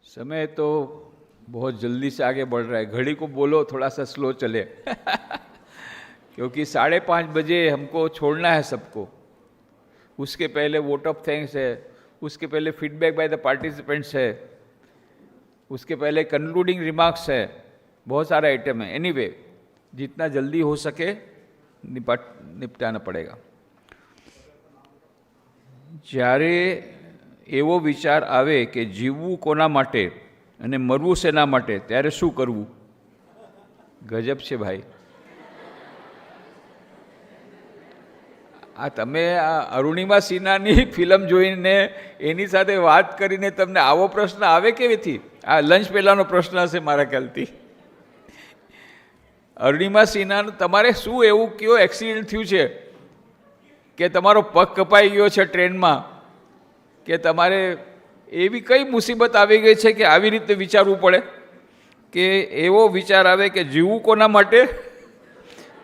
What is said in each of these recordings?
समय तो बहुत जल्दी से आगे बढ़ रहा है, घड़ी को बोलो थोड़ा सा स्लो चले क्योंकि 5:30 बजे हमको छोड़ना है सबको। उसके पहले वोट ऑफ थैंक्स है, उसके पहले फीडबैक बाय द पार्टिसिपेंट्स है, उसके पहले कंक्लूडिंग रिमार्क्स है, बहुत सारा आइटम है। एनीवे, जितना जल्दी हो सके निपटाना पड़ेगा। જ્યારે એવો વિચાર આવે કે જીવવું કોના માટે અને મરવું શેના માટે, ત્યારે શું કરવું? ગજબ છે ભાઈ. આ તમે આ અરુણિમા સિન્હાની ફિલ્મ જોઈને એની સાથે વાત કરીને તમને આવો પ્રશ્ન આવે કેવીથી? આ લંચ પહેલાંનો પ્રશ્ન હશે મારા ખ્યાલથી. અરુણિમા સિન્હાનું તમારે શું એવું કયો એક્સિડન્ટ થયું છે કે તમારો પગ કપાઈ ગયો છે ટ્રેનમાં, કે તમારે એવી કઈ મુસીબત આવી ગઈ છે કે આવી રીતે વિચારવું પડે, કે એવો વિચાર આવે કે જીવવું કોના માટે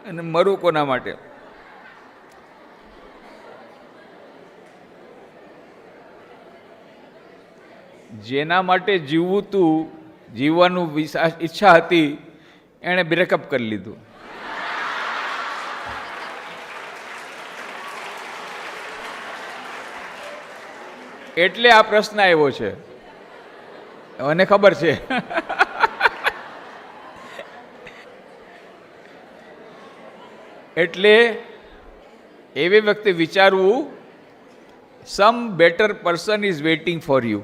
અને મરવું કોના માટે? જેના માટે જીવવું તું, જીવવાનું ઈચ્છા હતી, એણે બ્રેકઅપ કરી લીધું. એટલે આ પ્રશ્ન આવ્યો છે, મને ખબર છે. એટલે એવી વખતે વિચારવું, some better person is waiting for you.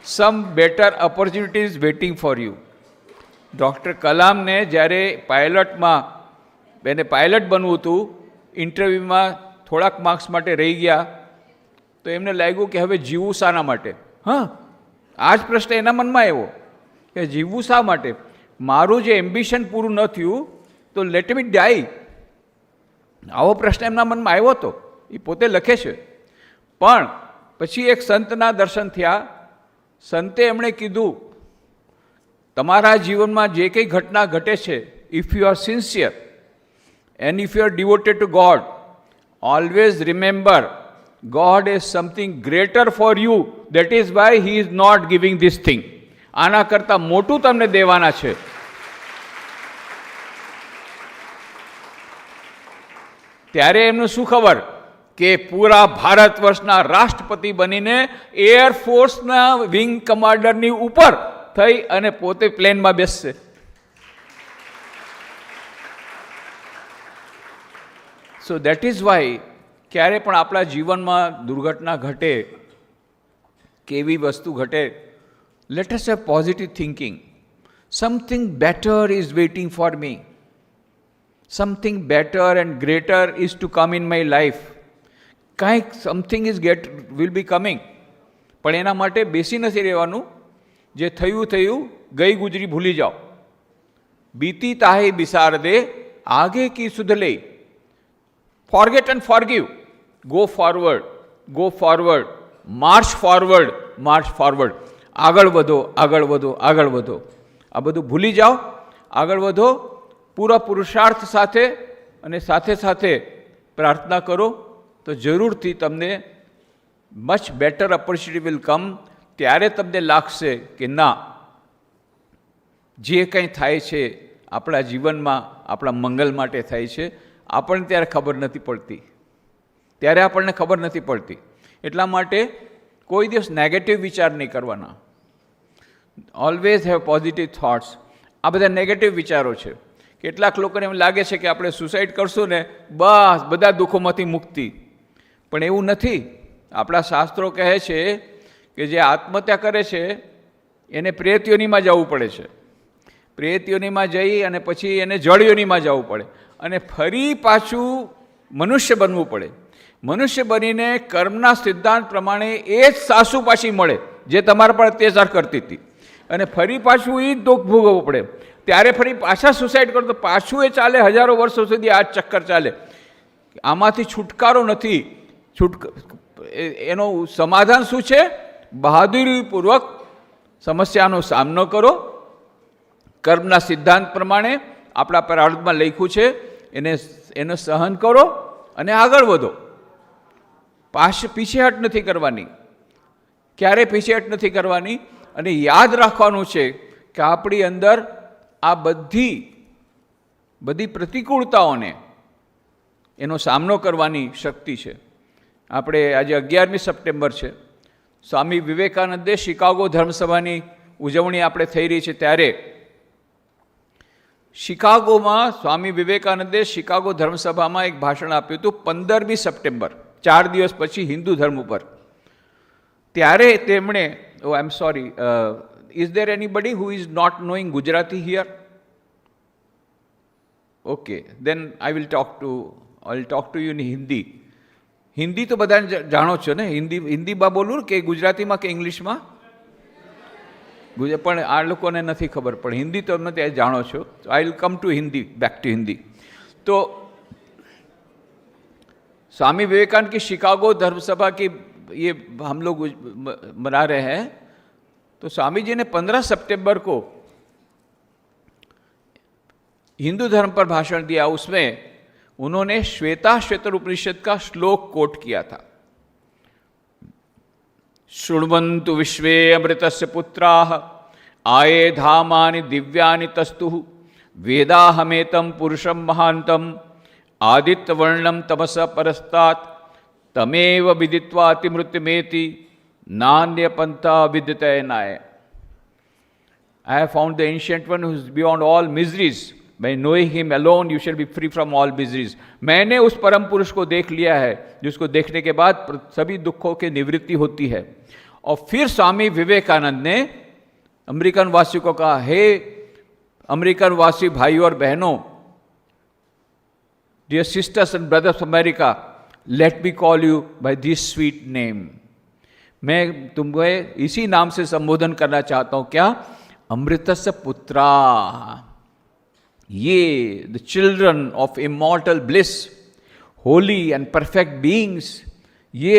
Some better opportunity is waiting for you. Doctor કલામને જ્યારે એને પાયલટ બનવું હતું, ઇન્ટરવ્યૂમાં થોડાક માર્ક્સ માટે રહી ગયા, તો એમને લાગ્યું કે હવે જીવવું શાના માટે? હા, આ જ પ્રશ્ન એના મનમાં આવ્યો કે જીવવું શા માટે? મારું જે એમ્બિશન પૂરું ન થયું તો લેટ મી ડાઈ. આવો પ્રશ્ન એમના મનમાં આવ્યો હતો, એ પોતે લખે છે. પણ પછી એક સંતના દર્શન થયા. સંતે એમણે કીધું, તમારા જીવનમાં જે કંઈ ઘટના ઘટે છે, if you are sincere and if you are devoted to God, always remember God is something greater for you. That is why he is not giving this thing. આના કરતાં મોટું તમને દેવાના છે. ત્યારે એમનું શું ખબર કે પૂરા ભારત વર્ષના રાષ્ટ્રપતિ બનીને એરફોર્સના વિંગ કમાન્ડરની ઉપર થઈ અને પોતે પ્લેનમાં બેસશે. સો દેટ ઇઝ વાય ક્યારે પણ આપણા જીવનમાં દુર્ઘટના ઘટે, કેવી વસ્તુ ઘટે, let us have positive thinking. Something better is waiting for me. Something better and greater is to come in my life. કાંઈક something is will be coming. પણ એના માટે બેસી નથી રહેવાનું. જે થયું થયું, ગઈ ગુજરી ભૂલી જાઓ. બીતી તાહે બિસાર દે, આગે કી સુધ લે. Forget and forgive. Go forward, go forward, March forward, March forward. આગળ વધો, આગળ વધો, આગળ વધો. આ બધું ભૂલી જાઓ, આગળ વધો પૂરા પુરુષાર્થ સાથે, અને સાથે સાથે પ્રાર્થના કરો તો જરૂરથી તમને much better opportunity will come. ત્યારે તમને લાગશે કે ના, જે કંઈ થાય છે આપણા જીવનમાં આપણા મંગલ માટે થાય છે. આપણને ત્યારે ખબર નથી પડતી, ત્યારે આપણને ખબર નથી પડતી. એટલા માટે કોઈ દિવસ નેગેટિવ વિચાર નહીં કરવાના. Always have positive thoughts. આ બધા નેગેટિવ વિચારો છે. કેટલાક લોકોને એમ લાગે છે કે આપણે સુસાઇડ કરશું ને બસ બધા દુઃખોમાંથી મુક્તિ. પણ એવું નથી. આપણા શાસ્ત્રો કહે છે કે જે આત્મહત્યા કરે છે એને પ્રેત યોનિમાં જવું પડે છે. પ્રેત યોનિમાં જઈ અને પછી એને જળ યોનિમાં જવું પડે, અને ફરી પાછું મનુષ્ય બનવું પડે. મનુષ્ય બનીને કર્મના સિદ્ધાંત પ્રમાણે એ જ સાસુ પાછી મળે જે તમારા પર અત્યાચાર કરતી હતી, અને ફરી પાછું એ જ દુઃખ ભોગવવું પડે. ત્યારે ફરી પાછા સુસાઇડ કરો તો પાછું એ ચાલે. હજારો વર્ષો સુધી આ ચક્કર ચાલે. આમાંથી છુટકારો નથી. એનું સમાધાન શું છે? બહાદુરીપૂર્વક સમસ્યાનો સામનો કરો. કર્મના સિદ્ધાંત પ્રમાણે આપણા પ્રારબ્ધમાં લખ્યું છે એને સહન કરો અને આગળ વધો. પીછેહટ નથી કરવાની, ક્યારે પીછેહટ નથી કરવાની. અને યાદ રાખવાનું છે કે આપણી અંદર આ બધી પ્રતિકૂળતાઓને એનો સામનો કરવાની શક્તિ છે. આપણે આજે 11મી સપ્ટેમ્બર છે, સ્વામી વિવેકાનંદે શિકાગો ધર્મસભાની ઉજવણી આપણે થઈ રહી છે, ત્યારે શિકાગોમાં સ્વામી વિવેકાનંદે શિકાગો ધર્મસભામાં એક ભાષણ આપ્યું હતું 15મી સપ્ટેમ્બર, 4 દિવસ પછી હિન્દુ ધર્મ ઉપર. ત્યારે તેમણે I am sorry, is there anybody who is not knowing Gujarati here? Okay, then I will talk to you in Hindi. Hindi તો બધાને જાણો છો ને? હિન્દીમાં બોલું કે ગુજરાતીમાં કે ઇંગ્લિશમાં? પણ આ લોકોને નથી ખબર, પણ હિન્દી તો તમે ત્યાં જાણો છો. I will come to Hindi, back to Hindi. तो स्वामी विवेकानंद की शिकागो धर्मसभा की ये हम लोग मना रहे हैं. तो स्वामी जी ने 15 सितंबर को हिंदू धर्म पर भाषण दिया. उसमें उन्होंने श्वेताश्वेतर उपनिषद का श्लोक कोट किया था. शृण्वन्तु विश्वे अमृतस्य पुत्राः आये धामानि दिव्यानि तस्तुः वेदाहमेतं पुरुषं महान्तं आदित्यवर्णं तमस परस्तात् तमेव विदित्वा अतिमृत्युमेति नान्यपन्था विद्यते नाय. I have found the ancient one who is beyond all miseries. By knowing him alone you shall be free from all miseries. मैंने उस परम पुरुष को देख लिया है जिसको देखने के बाद सभी दुखों की निवृत्ति होती है. और फिर स्वामी विवेकानंद ने अमेरिकन वासियों को कहा, हे अमेरिकन वासी भाइयों और बहनों, dear sisters and brothers of America, let me call you by this sweet name. मैं तुम्हें इसी नाम से संबोधन करना चाहता हूं. क्या? अमृतस्य पुत्रा. ये the children of immortal bliss, Holi and perfect beings, ये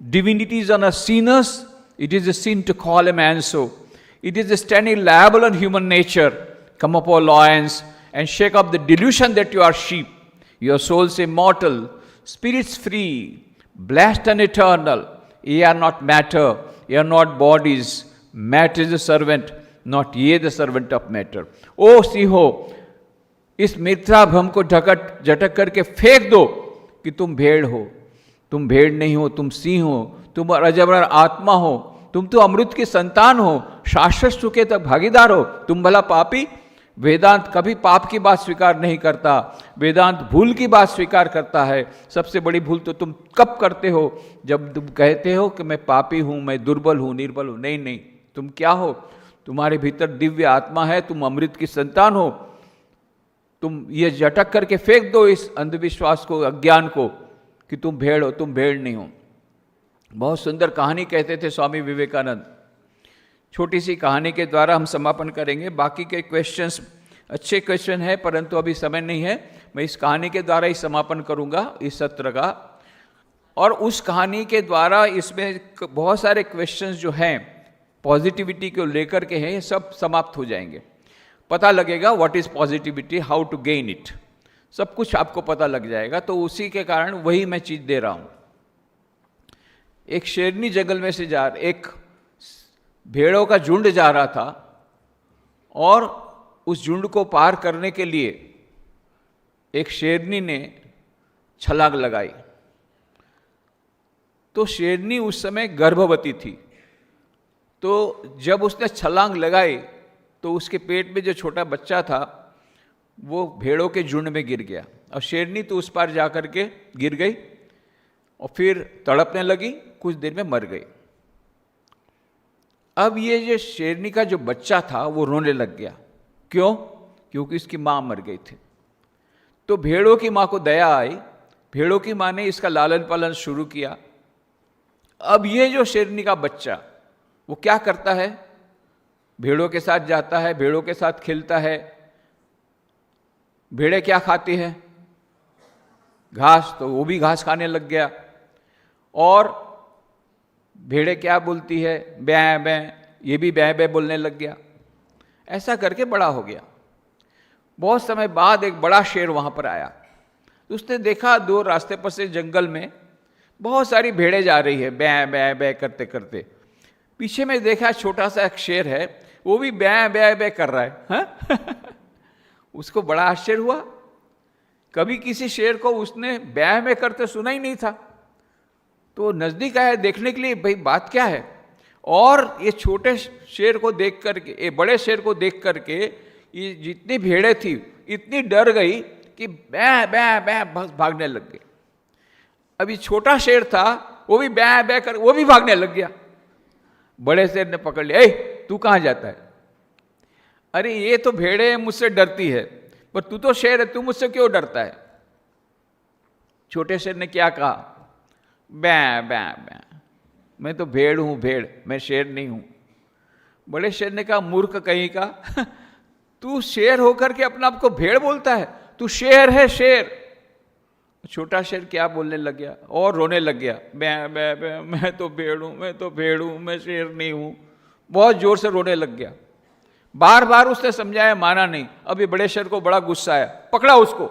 divinities on a sinners. It is a sin to call a man so. It is a standing liable on human nature. Come up, O lions, and shake off the delusion that you are sheep. Your souls immortal, spirits free, blessed and eternal. Ye are not matter, ye are not bodies. Matter is the servant, not ye the servant of matter. O सिंहो, इस मिथ्या भ्रम को झटक करके फेंक दो कि तुम भेड़ हो. तुम भेड़ नहीं हो, तुम सिंह हो, तुम अजगर आत्मा हो, तुम तो अमृत की संतान हो, शाश्वत सुख के तक भागीदार हो. तुम भला पापी. वेदांत कभी पाप की बात स्वीकार नहीं करता, वेदांत भूल की बात स्वीकार करता है. सबसे बड़ी भूल तो तुम कब करते हो? जब तुम कहते हो कि मैं पापी हूं, मैं दुर्बल हूं, निर्बल हूं. नहीं नहीं, तुम क्या हो? तुम्हारे भीतर दिव्य आत्मा है, तुम अमृत की संतान हो. तुम ये झटक करके फेंक दो इस अंधविश्वास को, अज्ञान को, कि तुम भेड़ हो. तुम भेड़ नहीं हो. बहुत सुंदर कहानी कहते थे स्वामी विवेकानंद. छोटी सी कहानी के द्वारा हम समापन करेंगे. बाकी के क्वेश्चंस अच्छे क्वेश्चन है, परंतु अभी समय नहीं है. मैं इस कहानी के द्वारा ही समापन करूंगा इस सत्र का. और उस कहानी के द्वारा इसमें बहुत सारे क्वेश्चंस जो हैं पॉजिटिविटी को लेकर के हैं, ये सब समाप्त हो जाएंगे. पता लगेगा what is positivity, how to gain it, सब कुछ आपको पता लग जाएगा. तो उसी के कारण वही मैं चीज दे रहा हूं. एक शेरनी जंगल में से एक भेड़ों का झुंड जा रहा था, और उस झुंड को पार करने के लिए एक शेरनी ने छलांग लगाई. तो शेरनी उस समय गर्भवती थी. तो जब उसने छलांग लगाई तो उसके पेट में जो छोटा बच्चा था वो भेड़ों के झुंड में गिर गया. और शेरनी तो उस पार जाकर के गिर गई और फिर तड़पने लगी, कुछ देर में मर गई. अब ये जो शेरनी का जो बच्चा था वो रोने लग गया. क्यों? क्योंकि इसकी मां मर गई थी. तो भेड़ों की मां को दया आई. भेड़ों की मां ने इसका लालन पालन शुरू किया. अब ये जो शेरनी का बच्चा वो क्या करता है? भेड़ों के साथ जाता है, भेड़ों के साथ खेलता है. भेड़ें क्या खाती है? घास. तो वो भी घास खाने लग गया. और भेड़ें क्या बोलती है? बैं बैं. ये भी बैं बैं बोलने लग गया. ऐसा करके बड़ा हो गया. बहुत समय बाद एक बड़ा शेर वहां पर आया। तो उसने देखा दो रास्ते पर से जंगल में बहुत सारी भेड़ें जा रही है, बै बै बै करते करते। पीछे में देखा छोटा सा एक शेर है, वो भी बै बै बै कर रहा है, हाँ? उसको बड़ा आश्चर्य हुआ, कभी किसी शेर को उसने बै में करते सुना ही नहीं था। तो नजदीक आया देखने के लिए, भाई बात क्या है। और ये छोटे शेर को देख करके, ये बड़े शेर को देख करके ये जितनी भेड़ें थी इतनी डर गई कि बै बै बै भागने लग गए। अभी छोटा शेर था, वो भी बै बै कर वो भी भागने लग गया। बड़े शेर ने पकड़ लिया, तू कहां जाता है? अरे ये तो भेड़ें मुझसे डरती है, पर तू तो शेर है, तू मुझसे क्यों डरता है? छोटे शेर ने क्या कहा, बै बै बै, मैं तो भेड़ हूं, भेड़, मैं शेर नहीं हूं। बड़े शेर ने कहा, मूर्ख कहीं का, तू शेर होकर के अपने आप को भेड़ बोलता है, तू शेर है, शेर। छोटा शेर क्या बोलने लग गया और रोने लग गया, बै बै बै, मैं तो भेड़ हूं, मैं तो भेड़ हूं, मैं शेर नहीं हूं। बहुत जोर से रोने लग गया। बार बार उसने समझाया, माना नहीं। अभी बड़े शेर को बड़ा गुस्सा आया, पकड़ा उसको,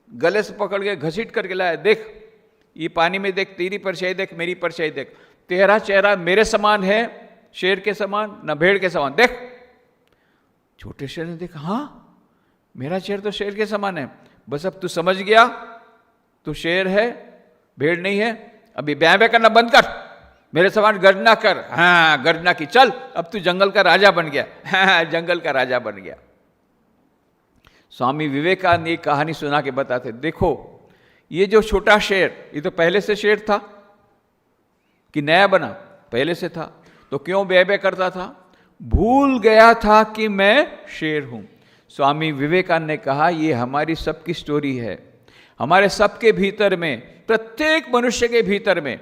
गले से पकड़ के घसीट करके लाया, देख ये पानी में देख, तेरी परछाई देख, मेरी परछाई देख, तेरा चेहरा मेरे समान है, शेर के समान, न भेड़ के समान, देख। छोटे शेर ने देखा, हाँ मेरा चेहरा तो शेर के समान है, बस अब तू समझ गया, तू शेर है, भेड़ नहीं है। अभी बै बै करना बंद कर, मेरे समान गर्जना कर। हाँ गर्जना की, चल अब तू जंगल का राजा बन गया। हाँ जंगल का राजा बन गया। स्वामी विवेकानंद एक कहानी सुना के बताते, देखो ये जो छोटा शेर, ये तो पहले से शेर था कि नया बना? पहले से था। तो क्यों बै बै करता था? भूल गया था कि मैं शेर हूं। स्वामी विवेकानंद ने कहा, ये हमारी सबकी स्टोरी है। हमारे सबके भीतर में, प्रत्येक मनुष्य के भीतर में,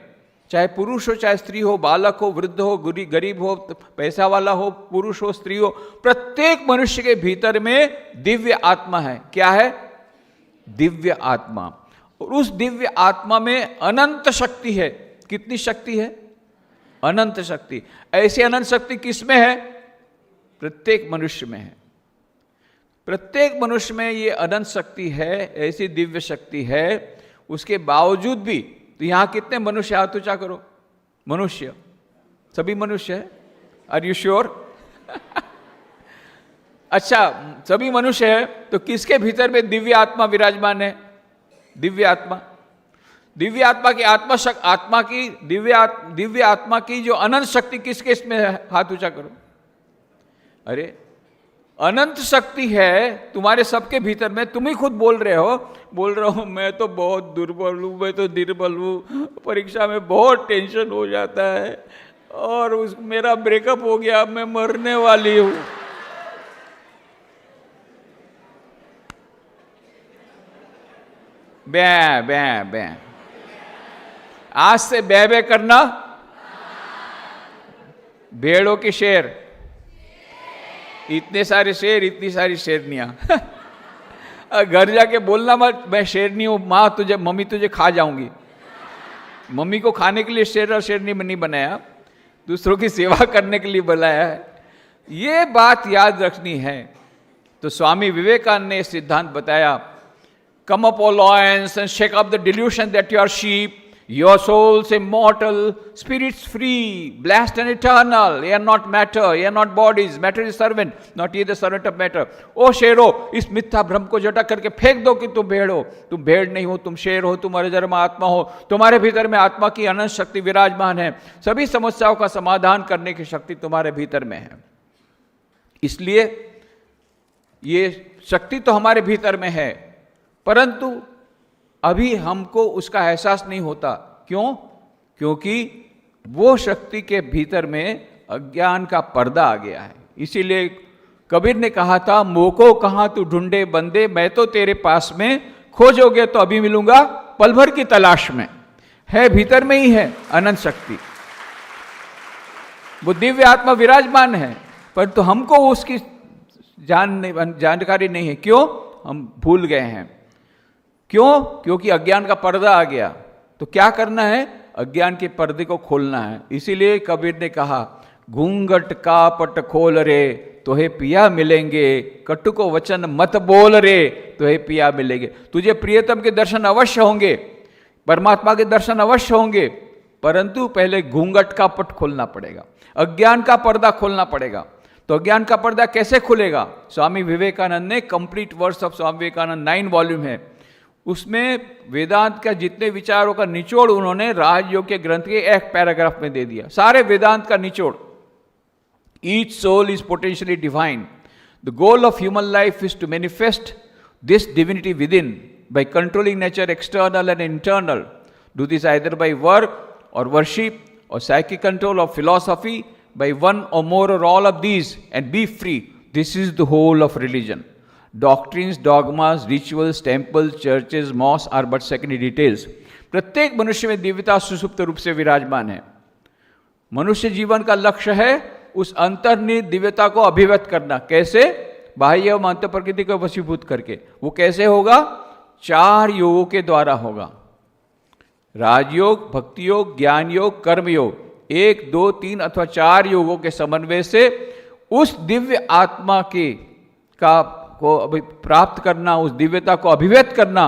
चाहे पुरुष हो चाहे स्त्री हो, बालक हो वृद्ध हो, गरीब हो पैसा वाला हो, पुरुष हो स्त्री हो, प्रत्येक मनुष्य के भीतर में दिव्य आत्मा है। क्या है? दिव्य आत्मा। और उस दिव्य आत्मा में अनंत शक्ति है। कितनी शक्ति है? अनंत शक्ति। ऐसी अनंत शक्ति किसमें है? प्रत्येक मनुष्य में है। प्रत्येक मनुष्य में ये अनंत शक्ति है, ऐसी दिव्य शक्ति है। उसके बावजूद भी, तो यहां कितने मनुष्य, हाथ ऊंचा करो, मनुष्य, सभी मनुष्य है? Are you sure? अच्छा सभी मनुष्य है, तो किसके भीतर में दिव्य आत्मा विराजमान है? दिव्य आत्मा। दिव्य आत्मा की आत्मा की दिव्य आत्मा की जो अनंत शक्ति किसके इसमें है? हाथ ऊंचा करो। अरे अनंत शक्ति है तुम्हारे सबके भीतर में। तुम ही खुद बोल रहे हो मैं तो बहुत दुर्बल हूं, मैं तो निर्बल हूं, परीक्षा में बहुत टेंशन हो जाता है, और मेरा ब्रेकअप हो गया, मैं मरने वाली हूं। बै बै बै, आज से बै बै करना। भेड़ों के शेर, इतने सारे शेर, इतनी सारी शेरनियां। घर जाके बोलना मत, मैं शेरनी हूं, माँ तुझे, मम्मी तुझे खा जाऊंगी। मम्मी को खाने के लिए शेर और शेरनी नहीं बनाया, दूसरों की सेवा करने के लिए बनाया है। ये बात याद रखनी है। तो स्वामी विवेकानंद ने सिद्धांत बताया, come up, O lions, and shake up the delusion that you are sheep. Your souls immortal, spirits free, blessed and eternal. Ye are not matter, ye are not bodies. Matter is servant, not ye the servant of matter. ओ शेरो, इस मिथ्या भ्रम को झटक करके फेंक दो कि तुम भेड़ हो। तुम भेड़ नहीं हो, तुम शेर हो, तुम अजन्मा आत्मा हो। तुम्हारे भीतर में आत्मा की अनंत शक्ति विराजमान है। सभी समस्याओं का समाधान करने की शक्ति तुम्हारे भीतर में है। इसलिए ये शक्ति तो हमारे भीतर में है, परंतु अभी हमको उसका एहसास नहीं होता। क्यों? क्योंकि वो शक्ति के भीतर में अज्ञान का पर्दा आ गया है। इसीलिए कबीर ने कहा था, मोको कहाँ तू ढूंढे बंदे, मैं तो तेरे पास में, खोजोगे तो अभी मिलूंगा पल भर की तलाश में। है भीतर में ही है अनंत शक्ति, वो दिव्य आत्मा विराजमान है, परंतु हमको उसकी जानकारी नहीं है। क्यों? हम भूल गए हैं। क्यों? क्योंकि अज्ञान का पर्दा आ गया। तो क्या करना है? अज्ञान के पर्दे को खोलना है। इसीलिए कबीर ने कहा, घूंघट का पट खोल रे, तो हे पिया मिलेंगे, कटु को वचन मत बोल रे तो हे पिया मिलेंगे। तुझे प्रियतम के दर्शन अवश्य होंगे, परमात्मा के दर्शन अवश्य होंगे, परंतु पहले घूंघट का पट खोलना पड़ेगा, अज्ञान का पर्दा खोलना पड़ेगा। तो अज्ञान का पर्दा कैसे खुलेगा? स्वामी विवेकानंद ने complete works of Swami Vivekananda 9 volume है, उसमें वेदांत का जितने विचारों का निचोड़ उन्होंने राजयोग के ग्रंथ के एक पैराग्राफ में दे दिया, सारे वेदांत का निचोड़। Each soul is potentially divine. The goal of human life is to manifest this divinity within by controlling nature external and internal. Do this either by work or worship or psychic control or philosophy, by one or more or all of these, and be free. This is the whole of religion. Doctrines, dogmas, rituals, temples, churches, mosques are but secondary details. प्रत्येक मनुष्य में दिव्यता सुसुप्त रूप से विराजमान है। मनुष्य जीवन का लक्ष्य है उस अंतर्निहित दिव्यता को अभिव्यक्त करना। कैसे? बाह्य एवं अंत प्रकृति को वशीभूत करके। वो कैसे होगा? 4 योगों के द्वारा होगा, राजयोग, भक्ति योग, ज्ञान योग, कर्म योग। 1, 2, 3 अथवा 4 योगों के समन्वय से उस दिव्य आत्मा को प्राप्त करना, उस दिव्यता को अभिव्यक्त करना।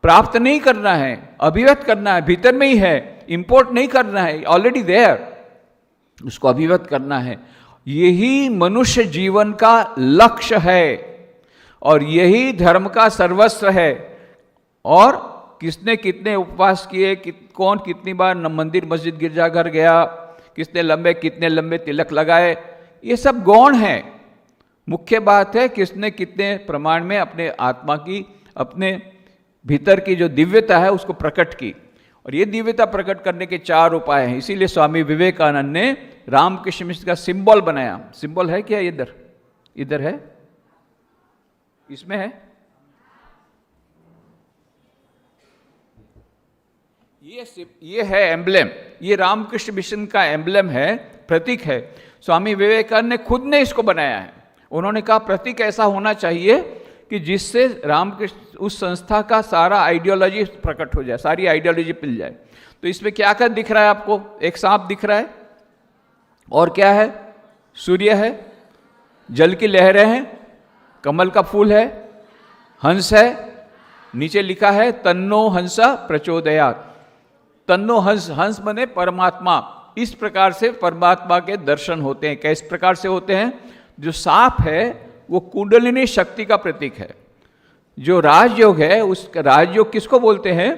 प्राप्त नहीं करना है, अभिव्यक्त करना है, भीतर में ही है, इंपोर्ट नहीं करना है, ऑलरेडी देयर, उसको अभिव्यक्त करना है। यही मनुष्य जीवन का लक्ष्य है और यही धर्म का सर्वस्व है। और किसने कितने उपवास किए, कौन कितनी बार मंदिर मस्जिद गिरजाघर गया, कितने लंबे तिलक लगाए, ये सब गौण है। मुख्य बात है किसने कितने प्रमाण में अपने आत्मा की, अपने भीतर की जो दिव्यता है उसको प्रकट की। और ये दिव्यता प्रकट करने के 4 उपाय हैं। इसीलिए स्वामी विवेकानंद ने रामकृष्ण मिशन का सिंबल बनाया। सिंबल है क्या? इधर है, इसमें है, ये है एम्ब्लेम, ये रामकृष्ण मिशन का एम्ब्लेम है, प्रतीक है। स्वामी विवेकानंद ने खुद ने इसको बनाया है। उन्होंने कहा प्रतीक ऐसा होना चाहिए कि जिससे रामकृष्ण उस संस्था का सारा आइडियोलॉजी प्रकट हो जाए, सारी आइडियोलॉजी मिल जाए। तो इसमें क्या क्या दिख रहा है आपको? एक सांप दिख रहा है, और क्या है? सूर्य है, जल की लहरें हैं, कमल का फूल है, हंस है, नीचे लिखा है तन्नो हंसा प्रचोदयात्। तन्नो हंस, हंस बने परमात्मा। इस प्रकार से परमात्मा के दर्शन होते हैं। किस प्रकार से होते हैं? जो सांप है वो कुंडलिनी शक्ति का प्रतीक है। जो राजयोग है, उस राजयोग किसको बोलते हैं?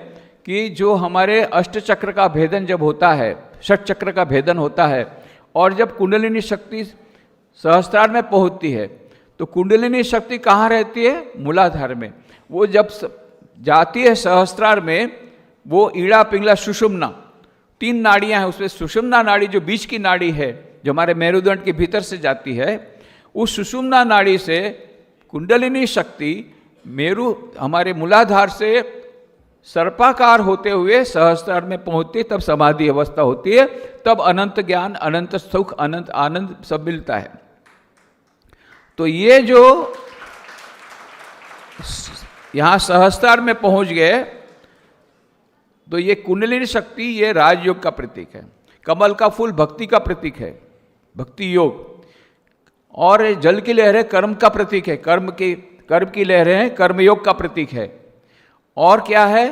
कि जो हमारे अष्ट चक्र का भेदन जब होता है, षट चक्र का भेदन होता है, और जब कुंडलिनी शक्ति सहस्त्रार में पहुंचती है, तो कुंडलिनी शक्ति कहाँ रहती है? मूलाधार में। वो जब जाती है सहस्त्रार में, वो ईड़ा पिंगला सुषुम्ना 3 नाड़ियाँ हैं, उसमें सुषुम्ना नाड़ी जो बीच की नाड़ी है, जो हमारे मेरुदंड के भीतर से जाती है, उस सुषुम्ना नाड़ी से कुंडलिनी शक्ति हमारे मूलाधार से सर्पाकार होते हुए सहस्त्रार में पहुंचती, तब समाधि अवस्था होती है, तब अनंत ज्ञान, अनंत सुख, अनंत आनंद सब मिलता है। तो ये जो यहां सहस्त्रार में पहुंच गए, तो ये कुंडलिनी शक्ति, ये राजयोग का प्रतीक है। कमल का फूल भक्ति का प्रतीक है, भक्ति योग। और जल की लहरें कर्म का प्रतीक है, कर्म की लहरें कर्मयोग का प्रतीक है। और क्या है?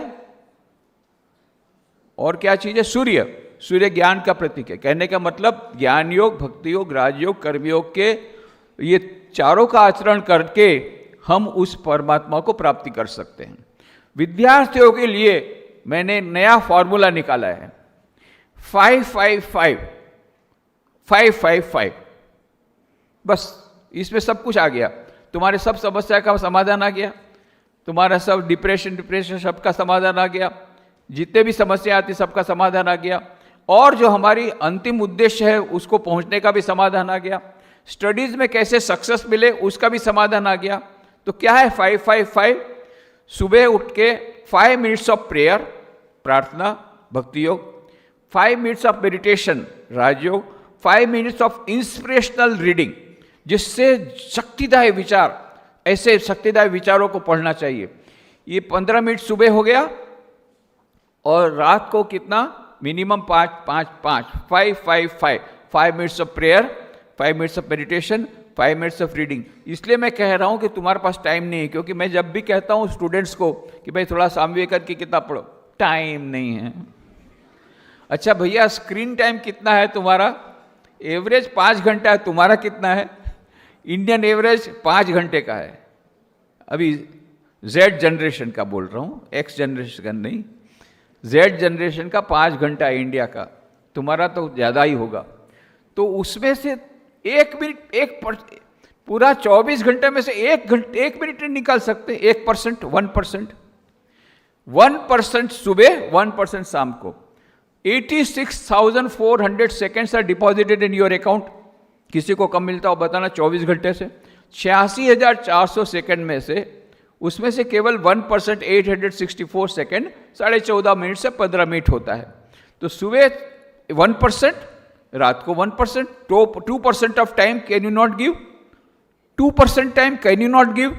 और क्या चीज है? सूर्य ज्ञान का प्रतीक है। कहने का मतलब ज्ञान योग, भक्ति योग, राजयोग, कर्मयोग के ये चारों का आचरण करके हम उस परमात्मा को प्राप्ति कर सकते हैं। विद्यार्थियों के लिए मैंने नया फॉर्मूला निकाला है, 555 555। बस इसमें सब कुछ आ गया। तुम्हारे सब समस्या का समाधान आ गया, तुम्हारा सब डिप्रेशन सबका समाधान आ गया, जितने भी समस्या आती सबका समाधान आ गया, और जो हमारी अंतिम उद्देश्य है उसको पहुंचने का भी समाधान आ गया, स्टडीज में कैसे सक्सेस मिले उसका भी समाधान आ गया। तो क्या है 555? सुबह उठ के 5 मिनट्स ऑफ प्रेयर, प्रार्थना, भक्ति योग, 5 मिनट्स ऑफ मेडिटेशन, राजयोग, 5 मिनट्स ऑफ इंस्पिरेशनल रीडिंग, जिससे शक्तिदायी विचार, ऐसे शक्तिदायी विचारों को पढ़ना चाहिए। ये 15 मिनट सुबह हो गया, और रात को कितना? Minimum 5 minutes of prayer, 5 minutes of meditation, 5 minutes of reading. इसलिए मैं कह रहा हूं कि तुम्हारे पास टाइम नहीं है, क्योंकि मैं जब भी कहता हूं स्टूडेंट्स को कि भाई थोड़ा स्वामी विवेकानंद की किताब पढ़ो, टाइम नहीं है। अच्छा भैया, स्क्रीन टाइम कितना है तुम्हारा? एवरेज 5 घंटा है, तुम्हारा कितना है? इंडियन एवरेज 5 घंटे का है। अभी जेड जनरेशन का बोल रहा हूं, एक्स जनरेशन का नहीं, जेड जनरेशन का 5 घंटा है इंडिया का, तुम्हारा तो ज़्यादा ही होगा। तो उसमें से 1 मिनट, पूरा 24 घंटे में से 1 मिनट नहीं निकाल सकते? 1%, 1% सुबह, 1% शाम को। 86,400 seconds are deposited in your account. किसी को कम मिलता हो बताना 24 घंटे से? 86,400 सेकेंड में से उसमें से केवल 1%, 864 सेकेंड 14.5 मिनट से 15 मिनट होता है। तो सुबह 1%, रात को 1%, 2% of time can you not give? 2% time can you not give?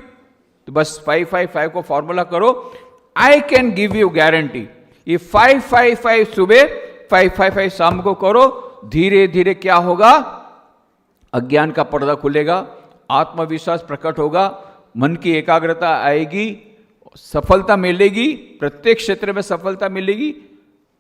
तो बस 555 को फॉर्मूला करो। I can give you guarantee, ये 555 सुबह, 555 शाम को करो, धीरे धीरे क्या होगा? अज्ञान का पर्दा खुलेगा, आत्मविश्वास प्रकट होगा, मन की एकाग्रता आएगी, सफलता मिलेगी, प्रत्येक क्षेत्र में सफलता मिलेगी,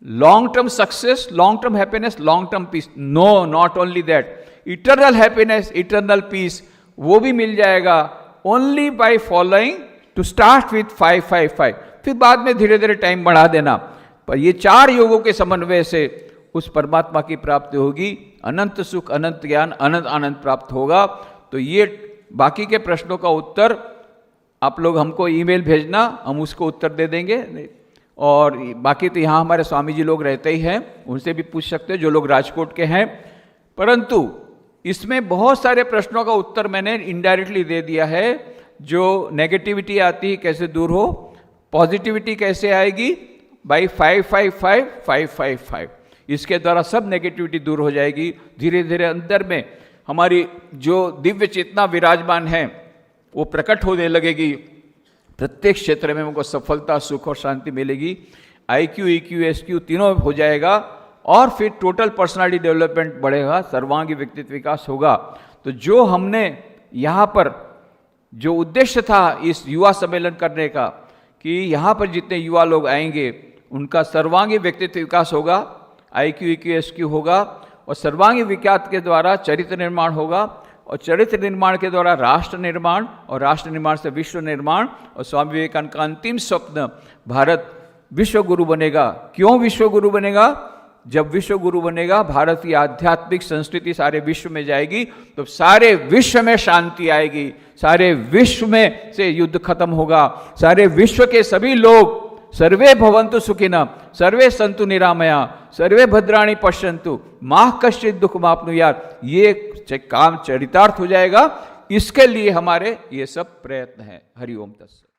long term success, long term happiness, long term peace. No, not only that, eternal happiness, eternal peace, वो भी मिल जाएगा only by following. To start with 555, फिर बाद में धीरे धीरे टाइम बढ़ा देना। पर ये 4 योगों के समन्वय से उस परमात्मा की प्राप्ति होगी, अनंत सुख, अनंत ज्ञान, अनंत आनंद प्राप्त होगा। तो ये बाकी के प्रश्नों का उत्तर आप लोग हमको ईमेल भेजना, हम उसको उत्तर दे देंगे। और बाकी तो यहाँ हमारे स्वामी जी लोग रहते ही हैं, उनसे भी पूछ सकते हैं जो लोग राजकोट के हैं। परंतु इसमें बहुत सारे प्रश्नों का उत्तर मैंने इनडायरेक्टली दे दिया है। जो नेगेटिविटी आती है कैसे दूर हो, पॉजिटिविटी कैसे आएगी, बाई 555 555, इसके द्वारा सब नेगेटिविटी दूर हो जाएगी। धीरे धीरे अंदर में हमारी जो दिव्य चेतना विराजमान है वो प्रकट होने लगेगी। प्रत्येक क्षेत्र में हमको सफलता, सुख और शांति मिलेगी। IQ, EQ, SQ तीनों हो जाएगा और फिर टोटल पर्सनालिटी डेवलपमेंट बढ़ेगा, सर्वांगी व्यक्तित्व विकास होगा। तो जो हमने यहाँ पर जो उद्देश्य था इस युवा सम्मेलन करने का, कि यहाँ पर जितने युवा लोग आएंगे उनका सर्वांगी व्यक्तित्व विकास होगा, IQ, EQ, SQ होगा, और सर्वांगी विकास के द्वारा चरित्र निर्माण होगा, और चरित्र निर्माण के द्वारा राष्ट्र निर्माण, और राष्ट्र निर्माण से विश्व निर्माण। और स्वामी विवेकानंद का अंतिम स्वप्न, भारत विश्व गुरु बनेगा। क्यों विश्व गुरु बनेगा? जब विश्व गुरु बनेगा, भारत की आध्यात्मिक संस्कृति सारे विश्व में जाएगी, तो सारे विश्व में शांति आएगी, सारे विश्व में से युद्ध खत्म होगा, सारे विश्व के सभी लोग सर्वे भवन्तु सुखिनः, सर्वे सन्तु निरामया, सर्वे भद्राणि पश्यन्तु, मा कश्चित् दुःखमाप्नुयात्। ये काम चरितार्थ हो जाएगा। इसके लिए हमारे ये सब प्रयत्न है। हरि ओम तत्सत।